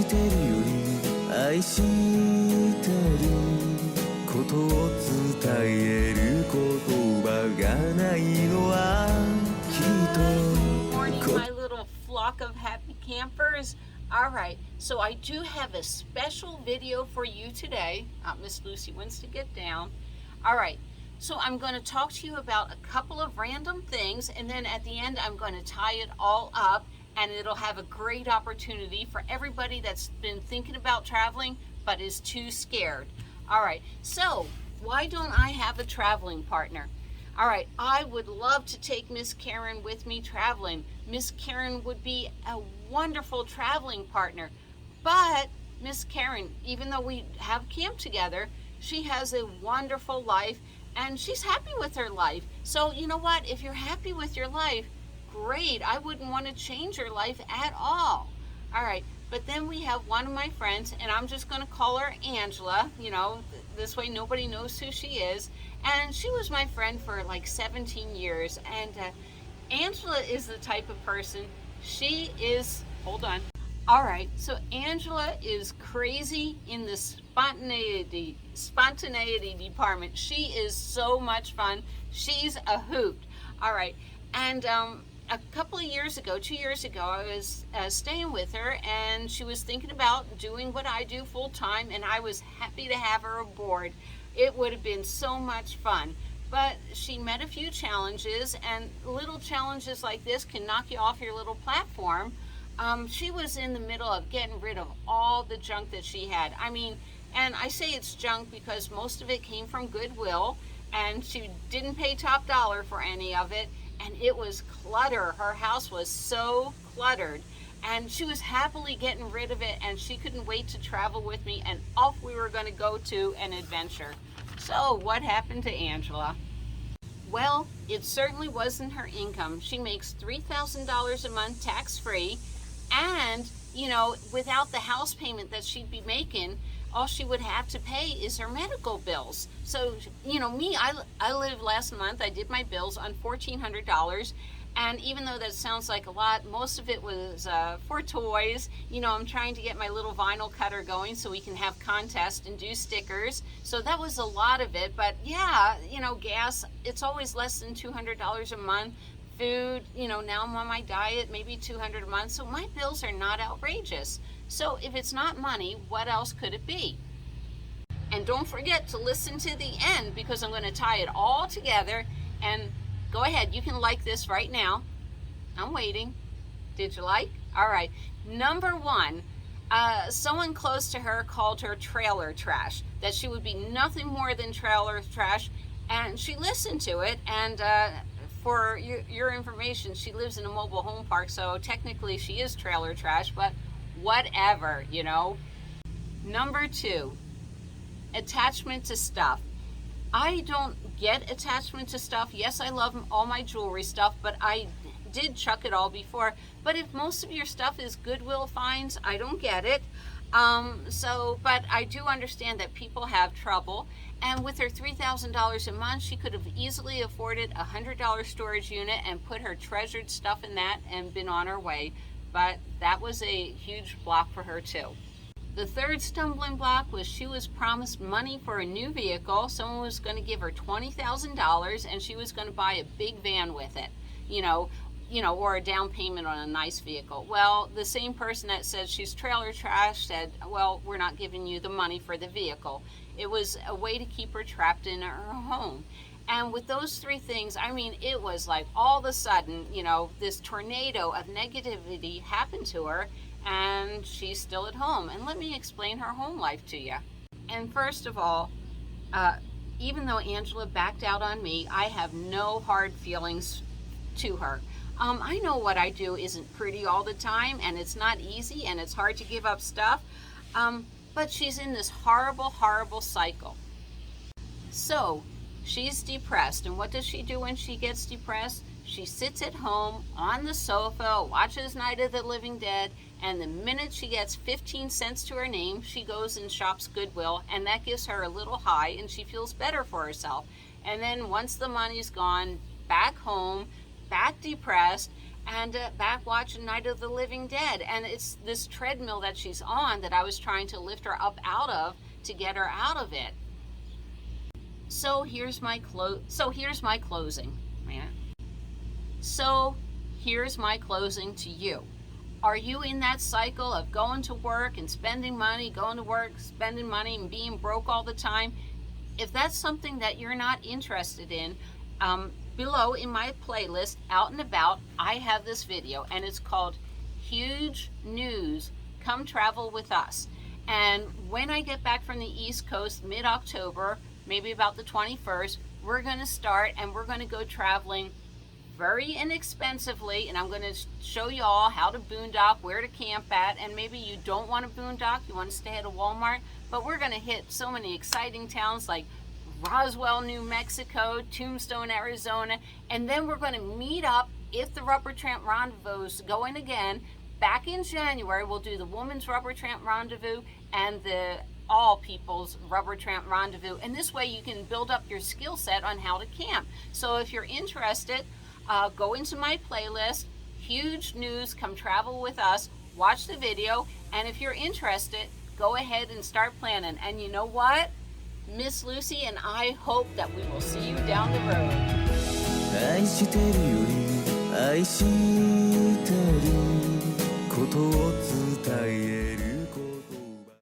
してるより愛してることを伝える言葉がないのはきっと Morning, my little flock of happy campers. All right, so I do have a special video for you today. Miss Lucy wants to get down. All right, so I'm going to talk to you about a couple of random things, and then at the end I'm going to tie it all up, and it'll have a great opportunity for everybody that's been thinking about traveling but is too scared. All right, so why don't I have a traveling partner? All right, I would love to take Miss Karen with me traveling. Miss Karen would be a wonderful traveling partner. But Miss Karen, even though we have camp together, she has a wonderful life and she's happy with her life. So you know what? If you're happy with your life, great. I wouldn't want to change your life at all. All right, but then we have one of my friends, and I'm just going to call her Angela. You know, this way nobody knows who she is. And she was my friend for like 17 years. And Angela is the type of person, she is, hold on. All right, so Angela is crazy in the spontaneity department. She is so much fun. She's a hoot. All right, and a couple of years ago, 2 years ago, I was staying with her, and she was thinking about doing what I do full time, and I was happy to have her aboard. It would have been so much fun. But she met a few challenges, and little challenges like this can knock you off your little platform. She was in the middle of getting rid of all the junk that she had. I mean, and I say it's junk because most of it came from Goodwill, and she didn't pay top dollar for any of it, and it was clutter. Her house was so cluttered, and she was happily getting rid of it, and she couldn't wait to travel with me, and off we were going to go to an adventure. So what happened to Angela? Well, it certainly wasn't her income. She makes $3,000 a month tax-free, and, you know, without the house payment that she'd be making, all she would have to pay is her medical bills. So, you know, me, I lived last month, I did my bills on $1,400, and even though that sounds like a lot, most of it was for toys. You know, I'm trying to get my little vinyl cutter going so we can have contests and do stickers. So that was a lot of it, but yeah, you know, gas, it's always less than $200 a month. Food, you know, now I'm on my diet, maybe $200 a month, so my bills are not outrageous. So if it's not money, what else could it be? And don't forget to listen to the end, because I'm going to tie it all together. And go ahead, you can like this right now. I'm waiting. Did you like? All right. Number one, someone close to her called her trailer trash, that she would be nothing more than trailer trash, and she listened to it. And for your information, she lives in a mobile home park, so technically she is trailer trash, but whatever, you know. Number two, attachment to stuff. I don't get attachment to stuff. Yes, I love all my jewelry stuff, but I did chuck it all before. But if most of your stuff is Goodwill finds, I don't get it. But I do understand that people have trouble. And with her $3,000 a month, she could have easily afforded a $100 storage unit and put her treasured stuff in that and been on her way. But that was a huge block for her too. The third stumbling block was she was promised money for a new vehicle. Someone was going to give her $20,000 and she was going to buy a big van with it, you know, or a down payment on a nice vehicle. Well, the same person that said she's trailer trash said, well, we're not giving you the money for the vehicle. It was a way to keep her trapped in her home. And with those three things, I mean, it was like all of a sudden, you know, this tornado of negativity happened to her, and she's still at home. And let me explain her home life to you. And first of all, even though Angela backed out on me, I have no hard feelings to her. I know what I do isn't pretty all the time, and it's not easy, and it's hard to give up stuff, but she's in this horrible, horrible cycle. So she's depressed, and what does she do when she gets depressed? She sits at home on the sofa, watches Night of the Living Dead, and the minute she gets 15 cents to her name, she goes and shops Goodwill, and that gives her a little high, and she feels better for herself. And then once the money's gone, back home, back depressed, and back watching Night of the Living Dead. And it's this treadmill that she's on that I was trying to lift her up out of to get her out of it. So here's my closing. Man. So here's my closing to you. Are you in that cycle of going to work and spending money, going to work, spending money, and being broke all the time? If that's something that you're not interested in, below in my playlist, Out and About, I have this video, and it's called Huge News, Come Travel With Us. And when I get back from the East Coast, mid-October, maybe about the 21st, we're going to start, and we're going to go traveling very inexpensively, and I'm going to show you all how to boondock, where to camp at, and maybe you don't want to boondock, you want to stay at a Walmart, but we're going to hit so many exciting towns like Roswell, New Mexico, Tombstone, Arizona, and then we're going to meet up, if the Rubber Tramp Rendezvous is going again, back in January. We'll do the Women's Rubber Tramp Rendezvous and the All People's Rubber Tramp Rendezvous, and this way you can build up your skill set on how to camp. So if you're interested, go into my playlist, Huge News, Come Travel With Us, watch the video, and if you're interested, go ahead and start planning. And you know what? Miss Lucy and I hope that we will see you down the road. 愛してるより愛してることを伝える